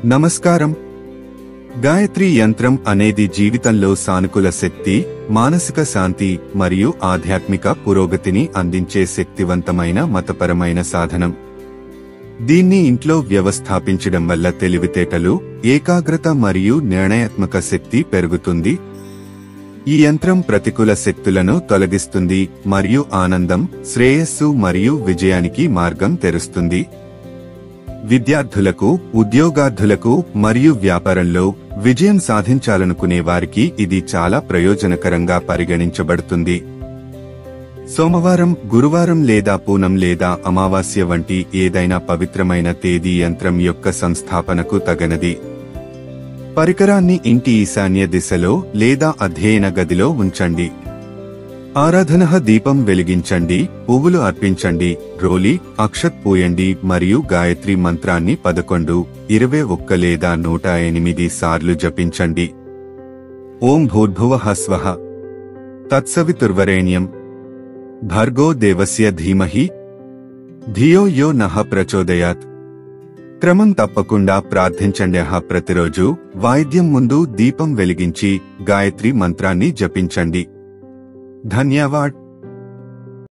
నమస్కారం. గాయత్రి యంత్రం అనేది జీవితంలో సానుకూల శక్తి, మానసిక శాంతి మరియు ఆధ్యాత్మిక పురోగతిని అందించే శక్తివంతమైన మతపరమైన సాధనం. దీన్ని ఇంట్లో వ్యవస్థాపించడం వల్ల తెలివితేటలు, ఏకాగ్రత మరియు నిర్ణయాత్మక శక్తి పెరుగుతుంది. ఈ యంత్రం ప్రతికూల శక్తులను తొలగిస్తుంది మరియు ఆనందం, శ్రేయస్సు మరియు విజయానికి మార్గం తెరుస్తుంది. విద్యార్థులకు, ఉద్యోగార్థులకు మరియు వ్యాపారంలో విజయం సాధించాలనుకునే వారికి ఇది చాలా ప్రయోజనకరంగా పరిగణించబడుతుంది. సోమవారం, గురువారం లేదా పూనం లేదా అమావాస్య వంటి ఏదైనా పవిత్రమైన తేదీ యంత్రం యొక్క సంస్థాపనకు తగనది. పరికరాన్ని ఇంటి ఈశాన్య దిశలో లేదా అధ్యయన గదిలో ఉంచండి. ఆరాధన దీపం వెలిగించండి, పువ్వులు అర్పించండి, రోలి, అక్షత్ పూయండి మరియు గాయత్రి మంత్రాన్ని 11, 21 లేదా 108 సార్లు జపించండి. ఓం భూర్భువః స్వః తత్సవితుర్వరేణ్యం భర్గో దేవస్య ధీమహి ధియో యో నః ప్రచోదయాత్. క్రమం తప్పకుండా ప్రార్థించండి. ప్రతిరోజు వాయిద్యం ముందు దీపం వెలిగించి గాయత్రి మంత్రాన్ని జపించండి. ధన్యవాడ్.